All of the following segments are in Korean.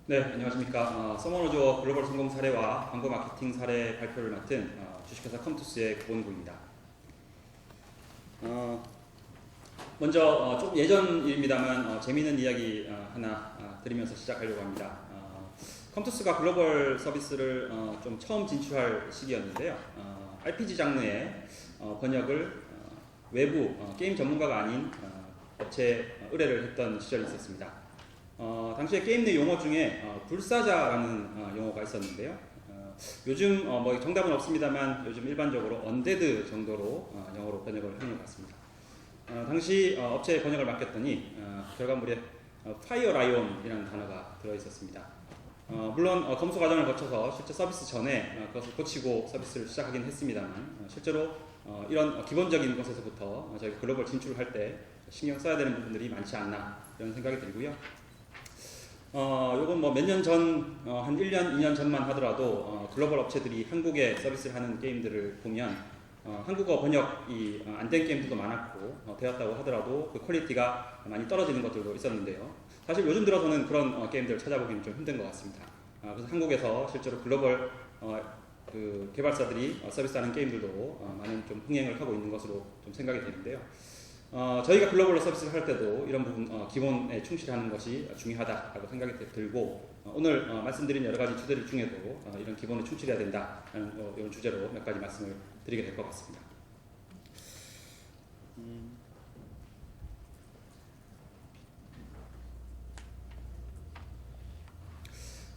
네, 안녕하십니까. 서머너즈워 글로벌 성공 사례와 광고 마케팅 사례 발표를 맡은 주식회사 컴투스의 고본구입니다. 먼저 좀 예전 일입니다만 재미있는 이야기 하나 드리면서 시작하려고 합니다. 컴투스가 글로벌 서비스를 좀 처음 진출할 시기였는데요. RPG 장르의 번역을 외부 게임 전문가가 아닌 업체에 의뢰를 했던 시절이 있었습니다. 당시에 게임 내 용어 중에 불사자라는 용어가 있었는데요. 요즘 뭐 정답은 없습니다만 요즘 일반적으로 언데드 정도로 영어로 번역을 하는 것 같습니다. 당시 업체에 번역을 맡겼더니 결과물에 파이어 라이온이라는 단어가 들어 있었습니다. 물론 검수 과정을 거쳐서 실제 서비스 전에 그것을 고치고 서비스를 시작하긴 했습니다만 실제로 이런 기본적인 것에서부터 저희가 글로벌 진출을 할 때 신경 써야 되는 부분들이 많지 않나 이런 생각이 들고요. 요건 뭐 몇 년 전, 한 1년, 2년 전만 하더라도 글로벌 업체들이 한국에 서비스를 하는 게임들을 보면 한국어 번역이 안 된 게임들도 많았고 되었다고 하더라도 그 퀄리티가 많이 떨어지는 것들도 있었는데요. 사실 요즘 들어서는 그런 게임들을 찾아보기는 좀 힘든 것 같습니다. 그래서 한국에서 실제로 글로벌 그 개발사들이 서비스하는 게임들도 많은 좀 흥행을 하고 있는 것으로 좀 생각이 되는데요. 저희가 글로벌로 서비스를 할 때도 이런 부분 기본에 충실하는 것이 중요하다고 생각이 들고 오늘 말씀드린 여러 가지 주제들 중에도 이런 기본에 충실해야 된다는 이런 주제로 몇 가지 말씀을 드리게 될 것 같습니다.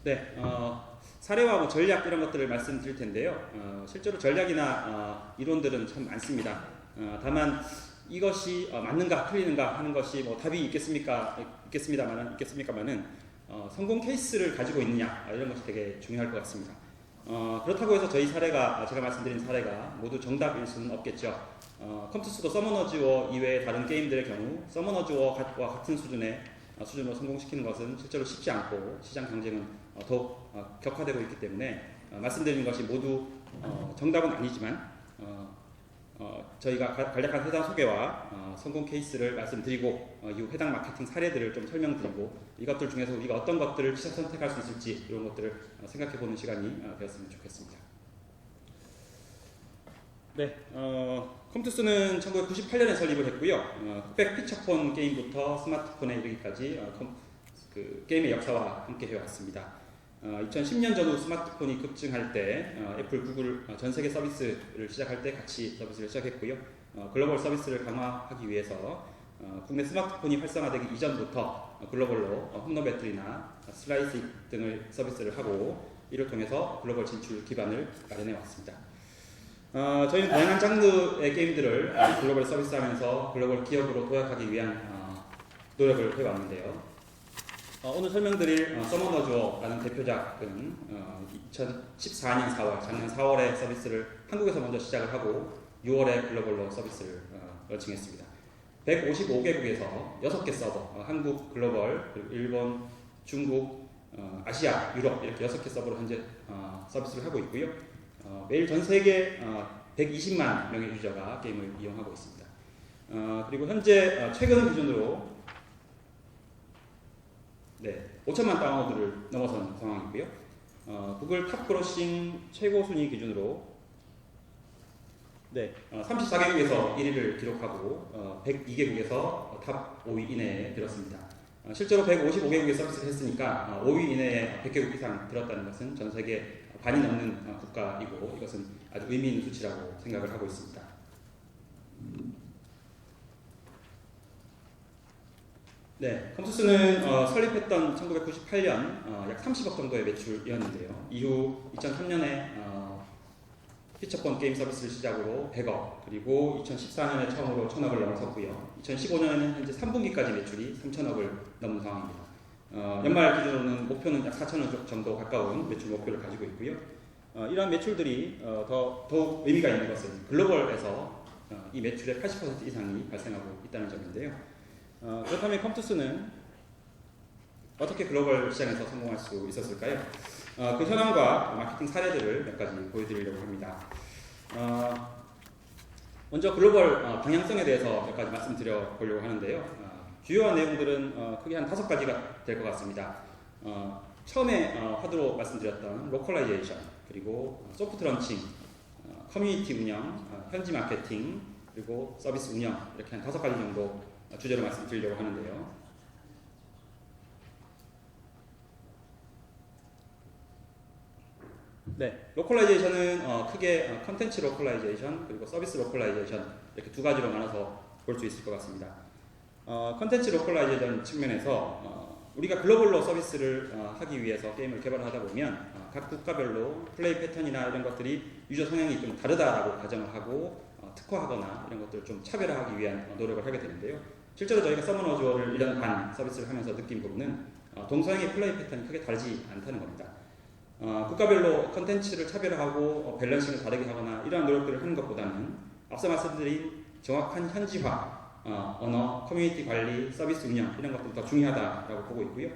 네, 사례와 뭐 전략 이런 것들을 말씀드릴 텐데요. 실제로 전략이나 이론들은 참 많습니다. 다만 이것이 맞는가 틀리는가 하는 것이 뭐 답이 있겠습니까만은 성공 케이스를 가지고 있느냐 이런 것이 되게 중요할 것 같습니다. 그렇다고 해서 저희 사례가 제가 말씀드린 사례가 모두 정답일 수는 없겠죠. 컴투스도 서머너즈워 이외의 다른 게임들의 경우 서머너즈워와 같은 수준으로 성공시키는 것은 실제로 쉽지 않고 시장 경쟁은 더욱 격화되고 있기 때문에 말씀드린 것이 모두 정답은 아니지만 저희가 간략한 회사 소개와 성공 케이스를 말씀드리고 이후 해당 마케팅 사례들을 좀 설명드리고 이것들 중에서 우리가 어떤 것들을 선택할 수 있을지 이런 것들을 생각해보는 시간이 되었으면 좋겠습니다. 네, 컴투스는 1998년에 설립을 했고요. 흑백 피처폰 게임부터 스마트폰에 이르기까지 그 게임의 역사와 함께 해왔습니다. 2010년 전후 스마트폰이 급증할 때 애플, 구글 전 세계 서비스를 시작할 때 같이 서비스를 시작했고요. 글로벌 서비스를 강화하기 위해서 국내 스마트폰이 활성화되기 이전부터 글로벌로 홈런 배터리나 슬라이스 등을 서비스를 하고 이를 통해서 글로벌 진출 기반을 마련해 왔습니다. 저희는 다양한 장르의 게임들을 글로벌 서비스하면서 글로벌 기업으로 도약하기 위한 노력을 해왔는데요. 오늘 설명드릴 서머너즈워라는 대표작은 2014년 4월, 작년 4월에 서비스를 한국에서 먼저 시작을 하고 6월에 글로벌로 서비스를 런칭했습니다. 155개국에서 6개 서버, 한국, 글로벌, 그리고 일본, 중국, 아시아, 유럽 이렇게 6개 서버로 현재 서비스를 하고 있고요. 매일 전 세계 120만 명의 유저가 게임을 이용하고 있습니다. 그리고 현재 최근 기준으로 5천만 다운로드를 넘어선 상황이고요. 구글 탑 그로싱 최고 순위 기준으로 34개국에서 1위를 기록하고 102개국에서 탑 5위 이내에 들었습니다. 실제로 155개국에 서비스를 했으니까 5위 이내에 100개국 이상 들었다는 것은 전 세계 반이 넘는 국가이고 이것은 아주 의미 있는 수치라고 생각을 하고 있습니다. 네, 컴투스는 설립했던 1998년 약 30억 정도의 매출이었는데요. 이후 2003년에 피처폰 게임 서비스를 시작으로 100억, 그리고 2014년에 처음으로 1000억을 넘어섰고요. 2015년에는 현재 3분기까지 매출이 3000억을 넘는 상황입니다. 연말 기준으로는 목표는 약 4천억 정도 가까운 매출 목표를 가지고 있고요. 이러한 매출들이 더욱 의미가 있는 것은 글로벌에서 이 매출의 80% 이상이 발생하고 있다는 점인데요. 그렇다면 컴투스는 어떻게 글로벌 시장에서 성공할 수 있었을까요? 그 현황과 마케팅 사례들을 몇 가지 보여드리려고 합니다. 먼저 글로벌 방향성에 대해서 몇 가지 말씀드려 보려고 하는데요. 주요한 내용들은 크게 한 5가지가 될 것 같습니다. 처음에 화두로 말씀드렸던 로컬라이제이션, 그리고 소프트 런칭, 커뮤니티 운영, 현지 마케팅, 그리고 서비스 운영, 이렇게 한 5가지 정도 주제로 말씀드리려고 하는데요. 네, 로컬라이제이션은 크게 컨텐츠 로컬라이제이션, 그리고 서비스 로컬라이제이션, 이렇게 2가지로 나눠서 볼 수 있을 것 같습니다. 컨텐츠 로컬라이제이션 측면에서 우리가 글로벌로 서비스를 하기 위해서 게임을 개발하다 보면 각 국가별로 플레이 패턴이나 이런 것들이 유저 성향이 좀 다르다라고 가정을 하고 특화하거나 이런 것들을 좀 차별화하기 위한 노력을 하게 되는데요. 실제로 저희가 서머너즈워를 1년 반 서비스를 하면서 느낀 부분은 동서양의 플레이 패턴이 크게 다르지 않다는 겁니다. 국가별로 컨텐츠를 차별화하고 밸런싱을 다르게 하거나 이러한 노력들을 하는 것보다는 앞서 말씀드린 정확한 현지화, 언어, 커뮤니티 관리, 서비스 운영 이런 것들이 더 중요하다고 보고 있고요.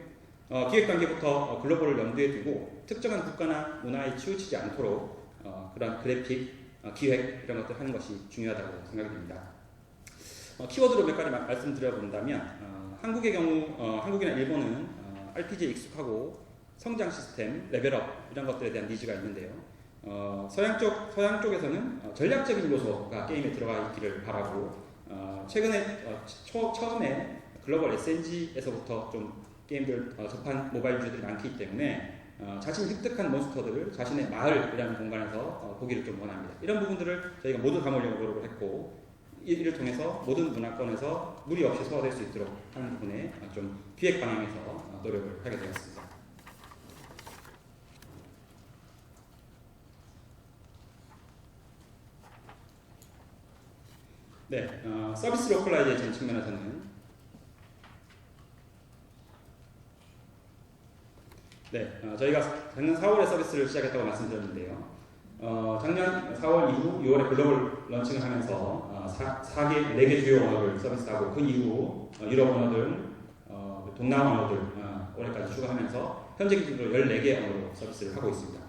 기획 단계부터 글로벌을 염두에 두고 특정한 국가나 문화에 치우치지 않도록 그런 그래픽, 기획 이런 것들 하는 것이 중요하다고 생각이 됩니다. 키워드로 몇 가지 말씀드려본다면 한국의 경우 한국이나 일본은 RPG에 익숙하고 성장 시스템, 레벨업 이런 것들에 대한 니즈가 있는데요. 서양 쪽에서는 전략적인 요소가 게임에 들어가 있기를 바라고 최근에 처음에 글로벌 SNG에서부터 좀 게임들 접한 모바일 유저들이 많기 때문에 자신이 획득한 몬스터들을 자신의 마을이라는 공간에서 보기를 좀 원합니다. 이런 부분들을 저희가 모두 담으려고 노력을 했고 이를 통해서 모든 문화권에서 무리 없이 소화될 수 있도록 하는 부분에 좀 기획 방향에서 노력을 하게 되었습니다. 네, 서비스 로컬라이제이션 측면에서는 저희가 작년 4월에 서비스를 시작했다고 말씀드렸는데요. 작년 4월 이후 6월에 글로벌 런칭을 하면서 4개 주요 언어를 서비스하고 그 이후 유럽 언어들, 동남아 언어들 올해까지 추가하면서 현재 기준으로 14개 언어로 서비스를 하고 있습니다.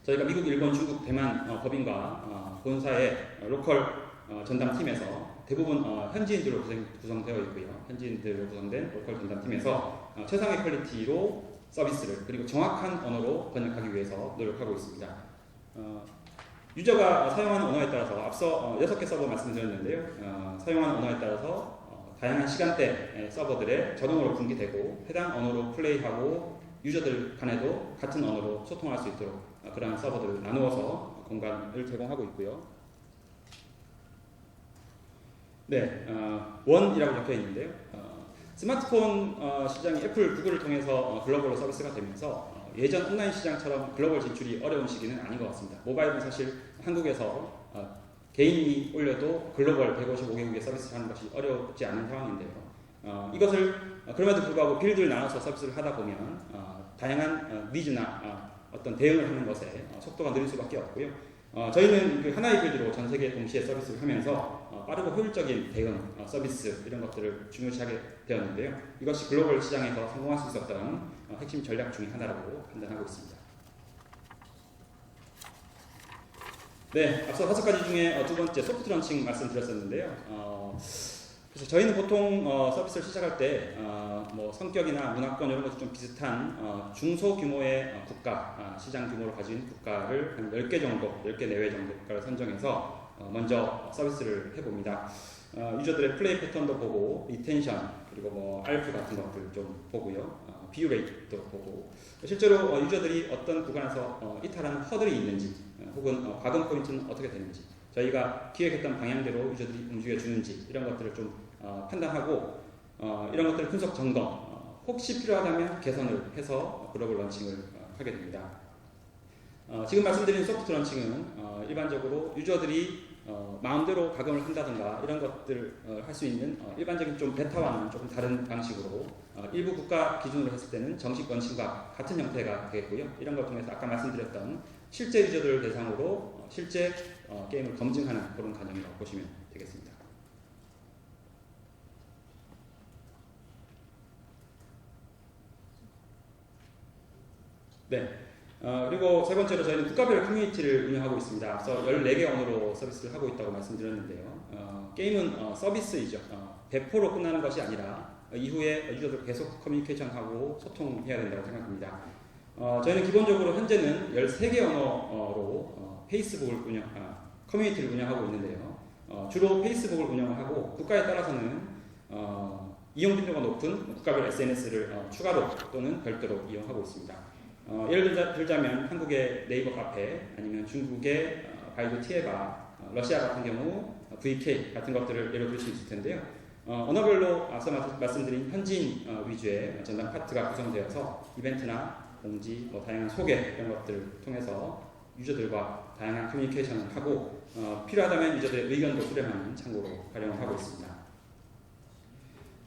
저희가 미국, 일본, 중국, 대만 법인과 본사의 로컬 전담팀에서 대부분 현지인들로 구성되어 있고요. 현지인들로 구성된 로컬 전담팀에서 최상의 퀄리티로 서비스를 그리고 정확한 언어로 번역하기 위해서 노력하고 있습니다. 유저가 사용하는 언어에 따라서 앞서 6개 서버 말씀드렸는데요. 사용하는 언어에 따라서 다양한 시간대 서버들에 자동으로 분기되고 해당 언어로 플레이하고 유저들 간에도 같은 언어로 소통할 수 있도록 그러한 서버들을 나누어서 공간을 제공하고 있고요. 네, 원이라고 적혀 있는데요. 스마트폰 시장이 애플, 구글을 통해서 글로벌로 서비스가 되면서 예전 온라인 시장처럼 글로벌 진출이 어려운 시기는 아닌 것 같습니다. 모바일은 사실 한국에서 개인이 올려도 글로벌 155개국에 서비스를 하는 것이 어렵지 않은 상황인데요. 이것을 그럼에도 불구하고 빌드를 나눠서 서비스를 하다 보면 다양한 니즈나 어떤 대응을 하는 것에 속도가 느릴 수밖에 없고요. 저희는 그 하나의 빌드로 전 세계 동시에 서비스를 하면서 빠르고 효율적인 대응, 서비스 이런 것들을 중요시하게 되었는데요. 이것이 글로벌 시장에서 성공할 수 있었던 핵심 전략 중에 하나라고 판단하고 있습니다. 네, 앞서 5가지 중에 2번째 소프트 런칭 말씀드렸었는데요. 그래서 저희는 보통 서비스를 시작할 때 뭐 성격이나 문화권 이런 것도 좀 비슷한 중소규모의 국가, 시장 규모를 가진 국가를 한 10개 정도, 10개 내외 정도 국가를 선정해서 먼저 서비스를 해봅니다. 유저들의 플레이 패턴도 보고 리텐션 그리고 뭐 RP 같은 것들 좀 보고요. 비유 레이트도 보고 실제로 유저들이 어떤 구간에서 이탈하는 허들이 있는지 혹은 과금 포인트는 어떻게 되는지 저희가 기획했던 방향대로 유저들이 움직여 주는지 이런 것들을 좀 판단하고 이런 것들을 분석 점검 혹시 필요하다면 개선을 해서 글로벌 런칭을 하게 됩니다. 지금 말씀드린 소프트 런칭은 일반적으로 유저들이 마음대로 가금을 한다든가 이런 것들을 할 수 있는 일반적인 좀 베타와는 조금 다른 방식으로 일부 국가 기준으로 했을 때는 정식 런칭과 같은 형태가 되겠고요. 이런 걸 통해서 아까 말씀드렸던 실제 유저들을 대상으로 실제 게임을 검증하는 그런 과정이라고 보시면 되겠습니다. 네. 그리고 세 번째로 저희는 국가별 커뮤니티를 운영하고 있습니다. 앞서 14개 언어로 서비스를 하고 있다고 말씀드렸는데요. 게임은 서비스이죠. 배포로 끝나는 것이 아니라 이후에 유저들 계속 커뮤니케이션하고 소통해야 된다고 생각합니다. 저희는 기본적으로 현재는 13개 언어로 페이스북을 커뮤니티를 운영하고 있는데요. 주로 페이스북을 운영하고 국가에 따라서는 이용 빈도가 높은 국가별 SNS를 추가로 또는 별도로 이용하고 있습니다. 예를 들자면 한국의 네이버 카페, 아니면 중국의 바이두 티에바, 러시아 같은 경우 VK 같은 것들을 예로 들 수 있을 텐데요. 언어별로 앞서 말씀드린 현지인 위주의 전담 파트가 구성되어서 이벤트나 공지, 다양한 소개 이런 것들을 통해서 유저들과 다양한 커뮤니케이션을 하고 필요하다면 유저들의 의견도 수렴하는 창구로 활용을 하고 있습니다.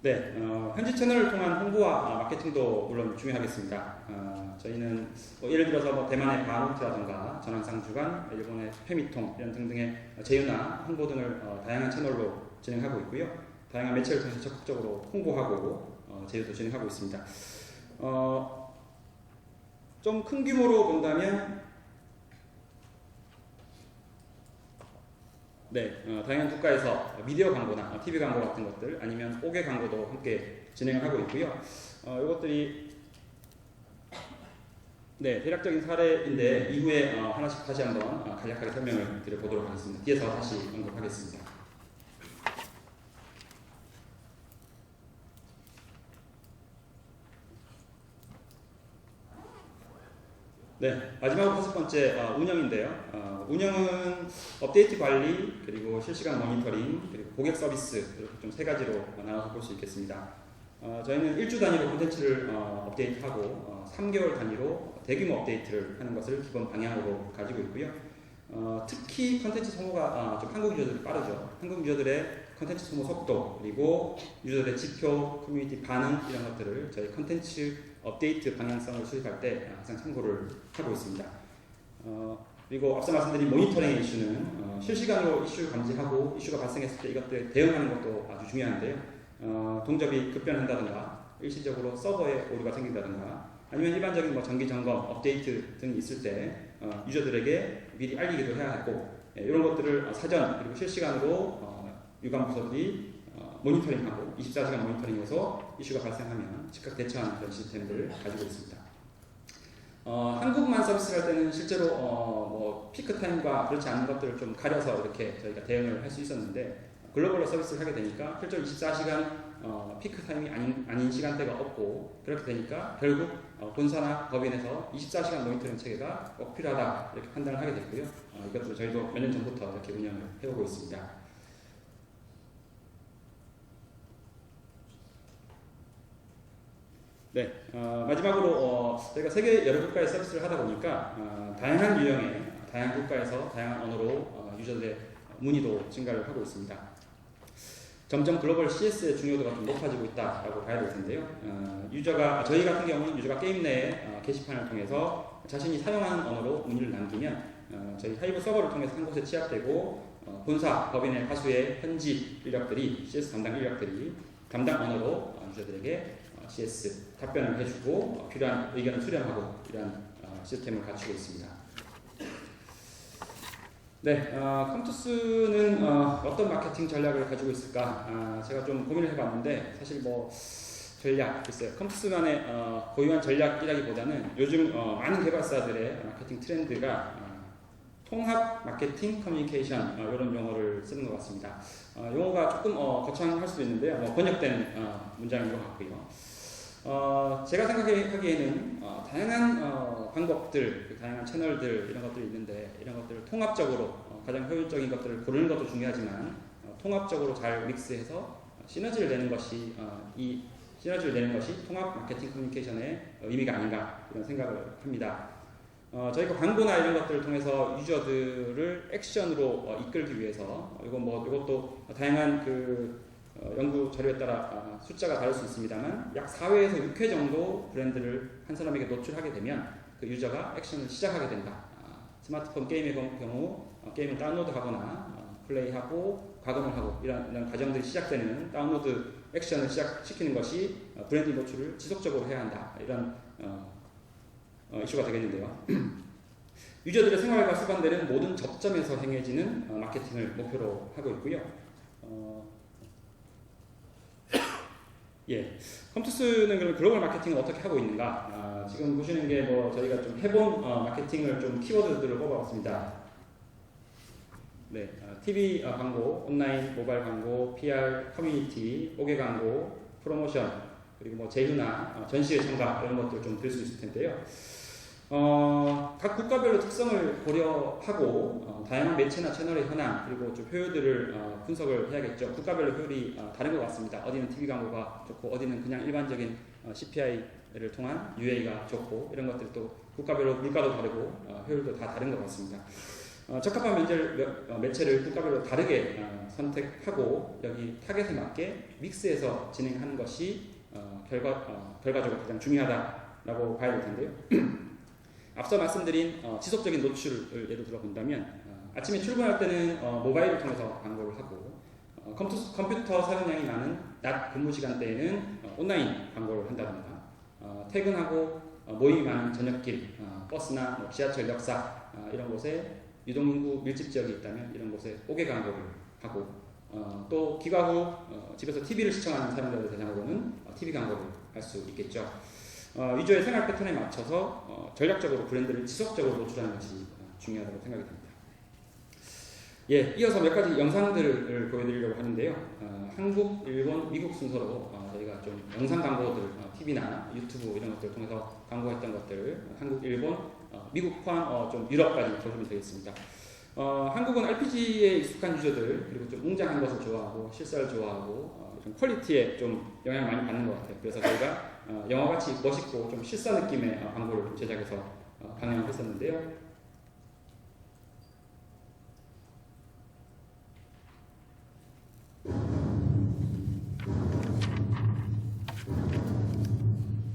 네, 현지 채널을 통한 홍보와 마케팅도 물론 중요하겠습니다. 저희는 예를 들어서 대만의 바노트라든가 전환상 주간, 일본의 페미통 이런 등등의 제휴나 홍보 등을 다양한 채널로 진행하고 있고요. 다양한 매체를 통해서 적극적으로 홍보하고 제휴도 진행하고 있습니다. 좀 큰 규모로 본다면 다양한 국가에서 미디어 광고나 TV 광고 같은 것들 아니면 5개 광고도 함께 진행을 하고 있고요. 이것들이 대략적인 사례인데 이후에 하나씩 다시 한번 간략하게 설명을 드려보도록 하겠습니다. 뒤에서 다시 언급하겠습니다. 마지막으로 5번째 운영인데요. 운영은 업데이트 관리, 그리고 실시간 모니터링, 그리고 고객 서비스 이렇게 좀 3가지로 나눠서 볼 수 있겠습니다. 저희는 1주 단위로 콘텐츠를 업데이트하고 3개월 단위로 대규모 업데이트를 하는 것을 기본 방향으로 가지고 있고요. 특히 콘텐츠 소모가 좀 한국 유저들이 빠르죠. 한국 유저들의 콘텐츠 소모 속도, 그리고 유저들의 지표, 커뮤니티 반응 이런 것들을 저희 콘텐츠 업데이트 방향성을 수립할 때 항상 참고를 하고 있습니다. 그리고 앞서 말씀드린 모니터링 이슈는 실시간으로 이슈 감지하고 이슈가 발생했을 때 이것들에 대응하는 것도 아주 중요한데요. 동접이 급변한다든가 일시적으로 서버에 오류가 생긴다든가 아니면 일반적인 정기 점검, 업데이트 등이 있을 때 유저들에게 미리 알리기도 해야 하고 이런 것들을 사전 그리고 실시간으로 유관 부서들이 모니터링하고 24시간 모니터링해서 이슈가 발생하면 즉각 대처하는 그런 시스템들을 가지고 있습니다. 한국만 서비스를 할 때는 실제로 피크 타임과 그렇지 않은 것들을 좀 가려서 이렇게 저희가 대응을 할 수 있었는데 글로벌로 서비스를 하게 되니까 실제로 24시간 피크 타임이 아닌 시간대가 없고 그렇게 되니까 결국 본사나 법인에서 24시간 모니터링 체계가 꼭 필요하다 이렇게 판단을 하게 됐고요. 이것도 저희도 몇 년 전부터 이렇게 운영을 해오고 있습니다. 마지막으로 저희가 세계 여러 국가의 서비스를 하다 보니까 다양한 유형의 다양한 국가에서 다양한 언어로 유저들의 문의도 증가를 하고 있습니다. 점점 글로벌 CS의 중요도가 좀 높아지고 있다라고 봐야 될 텐데요. 저희 같은 경우는 유저가 게임 내에 게시판을 통해서 자신이 사용하는 언어로 문의를 남기면 저희 하이브 서버를 통해서 한 곳에 취합되고 본사, 법인의 다수의 현지 인력들이 CS 담당 인력들이 담당 언어로 유저들에게 CS 답변을 해주고 필요한 의견을 수렴하고 이러한 시스템을 갖추고 있습니다. 컴투스는 어떤 마케팅 전략을 가지고 있을까? 제가 좀 고민을 해봤는데 사실 전략, 글쎄요. 컴투스만의 고유한 전략이라기보다는 요즘 많은 개발사들의 마케팅 트렌드가 통합 마케팅 커뮤니케이션 이런 용어를 쓰는 것 같습니다. 용어가 조금 거창할 수도 있는데요. 번역된 문장인 것 같고요. 제가 생각하기에는 다양한 방법들, 다양한 채널들 이런 것들이 있는데 이런 것들을 통합적으로 가장 효율적인 것들을 고르는 것도 중요하지만 통합적으로 잘 믹스해서 시너지를 내는 것이 통합 마케팅 커뮤니케이션의 의미가 아닌가 이런 생각을 합니다. 저희가 광고나 이런 것들을 통해서 유저들을 액션으로 이끌기 위해서 이것도 다양한 연구 자료에 따라 숫자가 다를 수 있습니다만 약 4회에서 6회 정도 브랜드를 한 사람에게 노출하게 되면 그 유저가 액션을 시작하게 된다. 스마트폰 게임의 경우 게임을 다운로드하거나 플레이하고 가동을 하고 이런 과정들이 시작되는 다운로드 액션을 시작시키는 것이 브랜드 노출을 지속적으로 해야 한다. 이런 이슈가 되겠는데요. 유저들의 생활과 수반되는 모든 접점에서 행해지는 마케팅을 목표로 하고 있고요. 예, 컴투스는 그럼 글로벌 마케팅을 어떻게 하고 있는가? 지금 보시는 게 뭐 저희가 좀 해본 마케팅을 좀 키워드들을 뽑아봤습니다. 네, TV 광고, 온라인 모바일 광고, PR, 커뮤니티, 오개 광고, 프로모션, 그리고 뭐 제휴나 전시회 참가 이런 것들 좀 들 수 있을 텐데요. 각 국가별로 특성을 고려하고 다양한 매체나 채널의 현황 그리고 좀 효율들을 분석을 해야겠죠. 국가별로 효율이 다른 것 같습니다. 어디는 TV 광고가 좋고 어디는 그냥 일반적인 CPI를 통한 UA가 좋고 이런 것들이 또 국가별로 물가도 다르고 효율도 다 다른 것 같습니다. 적합한 매체를 국가별로 다르게 선택하고 여기 타겟에 맞게 믹스해서 진행하는 것이 결과적으로 가장 중요하다라고 봐야 될 텐데요. 앞서 말씀드린 지속적인 노출을 예로 들어 본다면 아침에 출근할 때는 모바일을 통해서 광고를 하고 컴퓨터 사용량이 많은 낮 근무 시간대에는 온라인 광고를 한다든가 퇴근하고 모임이 많은 저녁길 버스나 뭐 지하철 역사 이런 곳에 유동인구 밀집 지역이 있다면 이런 곳에 오개 광고를 하고 또 귀가 후 집에서 TV를 시청하는 사람들을 대상으로는 TV 광고를 할 수 있겠죠. 유저의 생활 패턴에 맞춰서 전략적으로 브랜드를 지속적으로 노출하는 것이 중요하다고 생각이 됩니다. 예, 이어서 몇 가지 영상들을 보여드리려고 하는데요. 한국, 일본, 미국 순서로 저희가 좀 영상 광고들, TV나 유튜브 이런 것들을 통해서 광고했던 것들을 한국, 일본, 미국 포함 좀 유럽까지 보시면 되겠습니다. 한국은 RPG에 익숙한 유저들 그리고 좀 웅장한 것을 좋아하고 실사를 좋아하고 좀 퀄리티에 좀 영향을 많이 받는 것 같아요. 그래서 저희가 영화같이 멋있고 좀 실사 느낌의 광고를 좀 제작해서 방영을 했었는데요.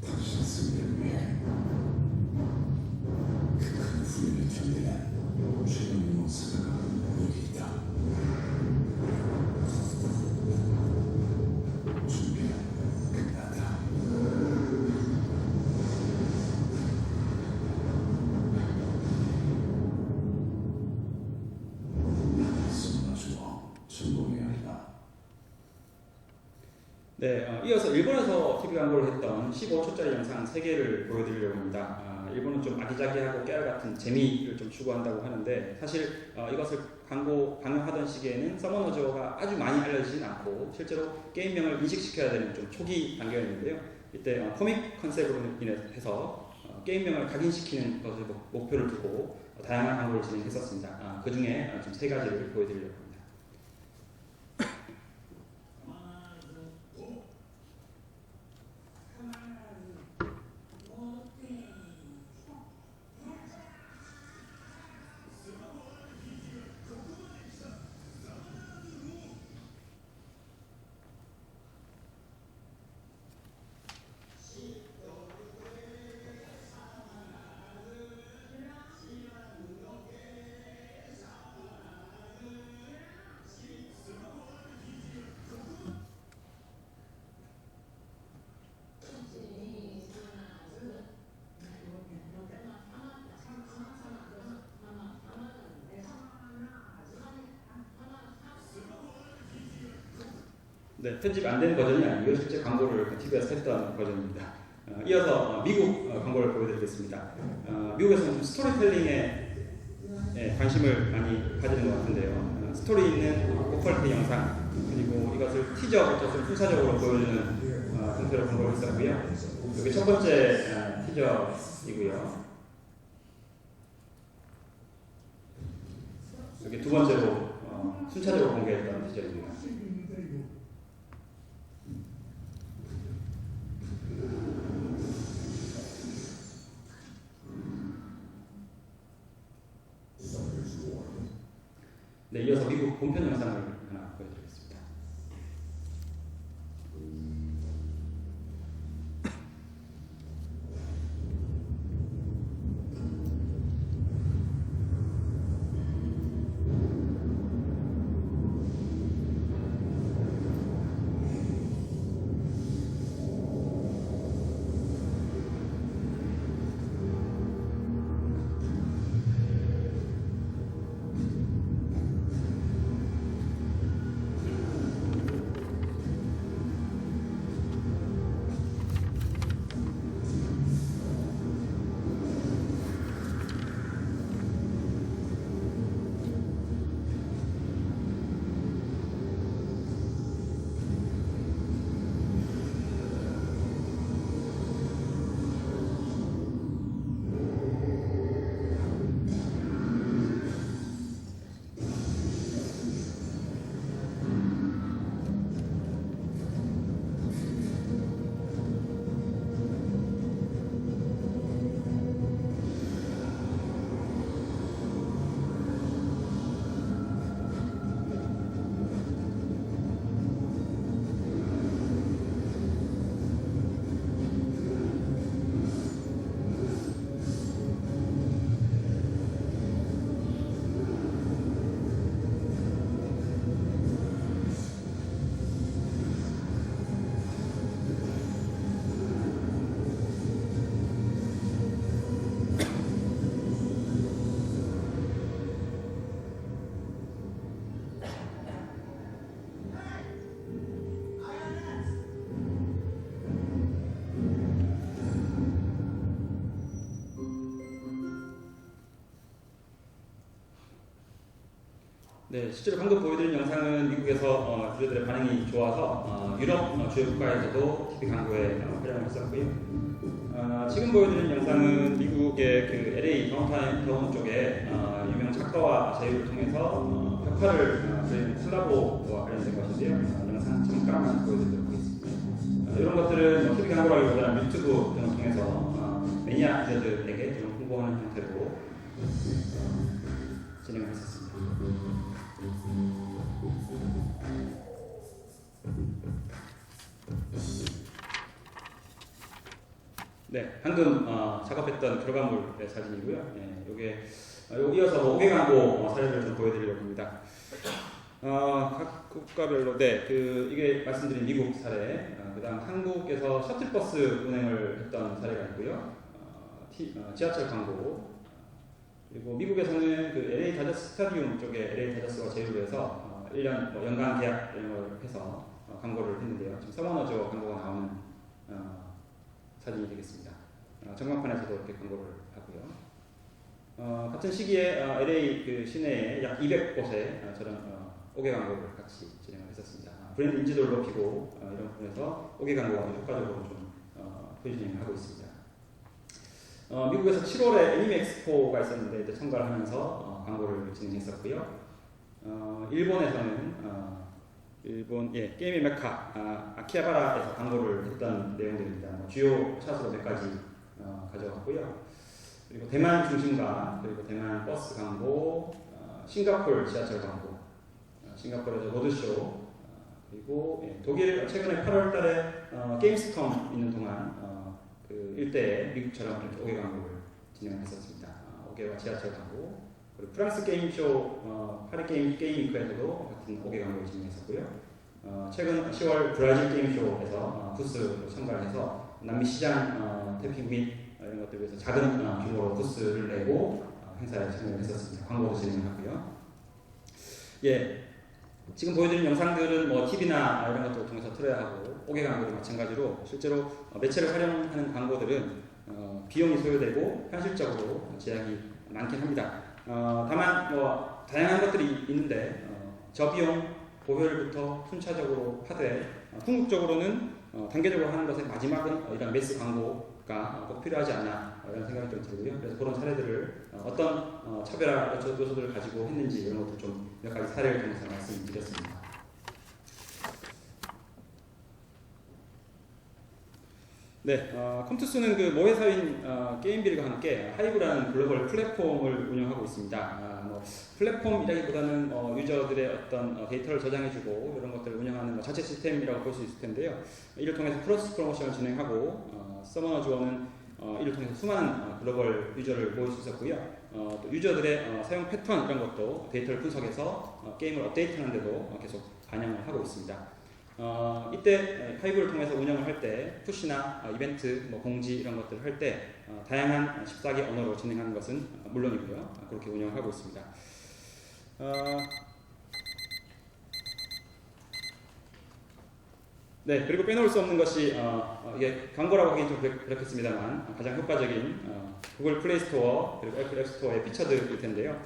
당신 승리를 위해 그 후회를 견디는 최고의 모습가 여기 있다. 준비는 끝났다. 손 놔주어 성공해야 한다. 네, 이어서 일본에서 TV 광고를 했던 15초짜리 영상 3개를 보여드리려고 합니다. 일본은 좀 아기자기하고 깨알같은 재미를 좀 추구한다고 하는데 사실 이것을 광고 방영하던 시기에는 서머너즈가 아주 많이 알려지진 않고 실제로 게임명을 인식시켜야 되는 좀 초기 단계였는데요. 이때 코믹 컨셉으로 인해서 게임명을 각인시키는 것을 목표를 두고 다양한 광고를 진행했었습니다. 그 중에 좀 3가지를 보여드리려고 합니다. 네, 편집 안 된 버전이 아니고요. 실제 광고를 TV에서 했던 버전입니다. 이어서 미국 광고를 보여드리겠습니다. 미국에서는 좀 스토리텔링에 관심을 많이 가지는 것 같은데요. 스토리 있는 고퀄리티 영상 그리고 이것을 티저부터 좀 순차적으로 보여주는 형태로 광고를 했었고요. 여기 첫 번째 티저이고요. 여기 두 번째로 순차적으로 공개했던 티저입니다. 네, 이어서 미국 본편 영상을 하나 보여드리겠습니다. 네, 실제로 방금 보여드린 영상은 미국에서 유저들의 반응이 좋아서 유럽 주요 국가에서도 TV 광고에 활용을 했었고요. 지금 보여드린 영상은 미국의 그 LA 다운타운 쪽에 유명 작가와 제휴를 통해서 벽화를 그린 슬라보와 관련된 것인데요. 영상 잠깐만 보여드리도록 하겠습니다. 이런 것들은 TV 광고라기보다는 유튜브 등을 통해서 매니아 유저들에게 좀 홍보하는 형태로 진행을 했었습니다. 네, 방금 작업했던 결과물의 사진이고요. 네, 요게 이어서 5개 광고 사례를 좀 보여드리려고 합니다. 각 국가별로 이게 말씀드린 미국 사례, 그다음 한국에서 셔틀버스 운행을 했던 사례가 있고요. 지하철 광고, 그리고 미국에서는 그 LA 다저스 스타디움 쪽에 LA 다저스와 제휴를 해서 1년 연간 계약 이런 걸 해서 광고를 했는데요. 지금 서머너즈 광고가 나오는 사진이 되겠습니다. 전광판에서도 이렇게 광고를 하고요. 같은 시기에 LA 그 시내에 약 200곳에 저런 5개 광고를 같이 진행을 했었습니다. 브랜드 인지도를 높이고 이런 부분에서 5개 광고가 효과적으로 좀 포지셔닝을 하고 있습니다. 미국에서 7월에 애니메 엑스포가 있었는데 이제 참가를 하면서 광고를 진행했었고요. 일본에서는 게임의 메카 아키하바라에서 광고를 했던 내용들입니다. 주요 샷으로 몇 가지 가져왔고요. 그리고 대만 중심가, 그리고 대만 버스 광고, 싱가포르 지하철 광고, 싱가포르에서 로드쇼, 그리고 독일 최근에 8월달에 게임스컴 있는 동안 그 일대에 미국처럼 이렇게 5개 광고를 진행했었습니다. 5개와 지하철 광고, 그리고 프랑스 게임쇼 파리 게임 위크에서도 같은 5개 광고를 진행했었고요. 최근 10월 브라질 게임쇼에서 부스로 참가를 해서 남미 시장 태핑 및 이런 것들 위해서 작은 규모로 부스를 내고 행사에 참여를 했었습니다. 광고도 진행하고요. 지금 보여드린 영상들은 뭐 TV나 이런 것들을 통해서 틀어야 하고 5개 광고도 마찬가지로 실제로 매체를 활용하는 광고들은 비용이 소요되고 현실적으로 제약이 많긴 합니다. 다만 뭐 다양한 것들이 있는데 저비용 고효율부터 순차적으로 하되 궁극적으로는 단계적으로 하는 것의 마지막은 이런 매스 광고가 꼭 필요하지 않나 이런 생각이 좀 들고요. 그래서 그런 사례들을 어떤 차별화 요소들을 가지고 했는지 이런 것들 좀 몇 가지 사례를 통해서 말씀드렸습니다. 네, 컴투스는 그 모회사인 게임빌과 함께 하이브라는 글로벌 플랫폼을 운영하고 있습니다. 플랫폼이라기보다는 유저들의 어떤 데이터를 저장해주고 이런 것들을 운영하는 자체 시스템이라고 볼 수 있을 텐데요. 이를 통해서 크로스 프로모션을 진행하고 서머너즈원은 이를 통해서 수많은 글로벌 유저를 모을 수 있었고요. 또 유저들의 사용 패턴 이런 것도 데이터를 분석해서 게임을 업데이트하는데도 계속 반영을 하고 있습니다. 이때 하이브를 통해서 운영을 할 때 푸시나 이벤트, 공지 이런 것들을 할 때 다양한 14개 언어로 진행하는 것은 물론이고요. 그렇게 운영을 하고 있습니다. 네, 그리고 빼놓을 수 없는 것이 이게 광고라고 하긴 좀 그렇겠습니다만 가장 효과적인 구글 플레이 스토어 그리고 애플 앱 스토어의 피처들일 텐데요.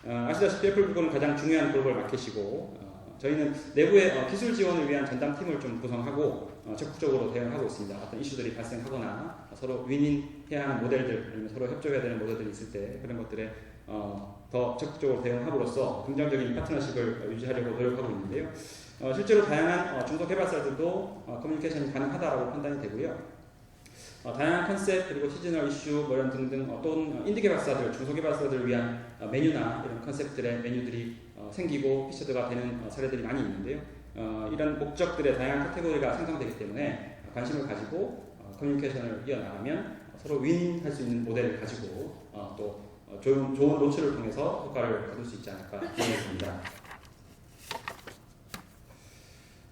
아시다시피 애플 구글은 가장 중요한 글로벌 마켓이고 저희는 내부의 기술 지원을 위한 전담팀을 좀 구성하고 적극적으로 대응하고 있습니다. 어떤 이슈들이 발생하거나 서로 윈윈해야 하는 모델들 아니면 서로 협조해야 되는 모델들이 있을 때 그런 것들에 더 적극적으로 대응함으로써 긍정적인 파트너십을 유지하려고 노력하고 있는데요. 실제로 다양한 중소개발사들도 커뮤니케이션이 가능하다고 판단이 되고요. 다양한 컨셉 그리고 시즈널 이슈 이런 등등 또는 인디 개발사들, 중소개발사들을 위한 메뉴나 이런 컨셉들의 메뉴들이 생기고 피처드가 되는 사례들이 많이 있는데요. 이런 목적들의 다양한 카테고리가 생성되기 때문에 관심을 가지고 커뮤니케이션을 이어나가면 서로 윈할 수 있는 모델을 가지고 또 좋은 노출을 통해서 효과를 거둘 수 있지 않을까 생각합니다.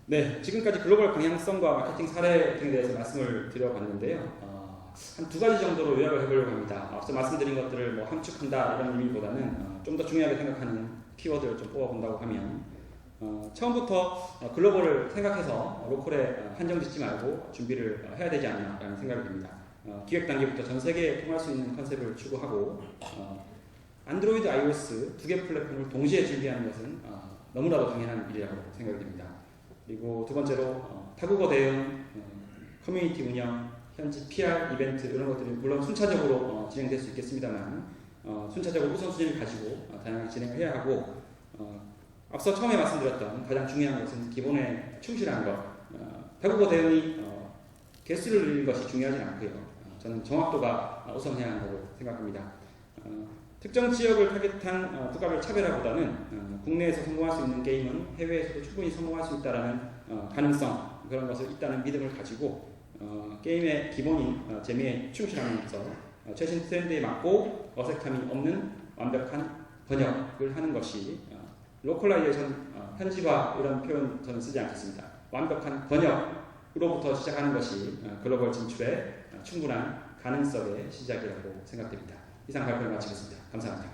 네, 지금까지 글로벌 방향성과 마케팅 사례 등에 대해서 말씀을 드려봤는데요. 한 두 가지 정도로 요약을 해보려고 합니다. 앞서 말씀드린 것들을 함축한다 이런 의미보다는 좀 더 중요하게 생각하는 키워드를 좀 뽑아본다고 하면 처음부터 글로벌을 생각해서 로컬에 한정짓지 말고 준비를 해야 되지 않나라는 생각이 듭니다. 기획 단계부터 전 세계에 통할 수 있는 컨셉을 추구하고 안드로이드, iOS 두 개 플랫폼을 동시에 준비하는 것은 너무나도 당연한 일이라고 생각이 됩니다. 그리고 두 번째로 타국어 대응, 커뮤니티 운영, 현지 PR 이벤트 이런 것들이 물론 순차적으로 진행될 수 있겠습니다만 순차적으로 우선순위를 가지고 다양하게 진행을 해야 하고 앞서 처음에 말씀드렸던 가장 중요한 것은 기본에 충실한 것. 타국어 대응이 개수를 늘리는 것이 중요하진 않고요. 저는 정확도가 우선해야 한다고 생각합니다. 특정 지역을 타겟한 국가별 차별화보다는 국내에서 성공할 수 있는 게임은 해외에서도 충분히 성공할 수 있다는 가능성, 그런 것을 있다는 믿음을 가지고 게임의 기본인 재미에 충실하면서 최신 트렌드에 맞고 어색함이 없는 완벽한 번역을 하는 것이 로컬라이제이션, 현지화 이런 표현 저는 쓰지 않겠습니다. 완벽한 번역으로부터 시작하는 것이 글로벌 진출의 충분한 가능성의 시작이라고 생각됩니다. 이상 발표를 마치겠습니다. 감사합니다.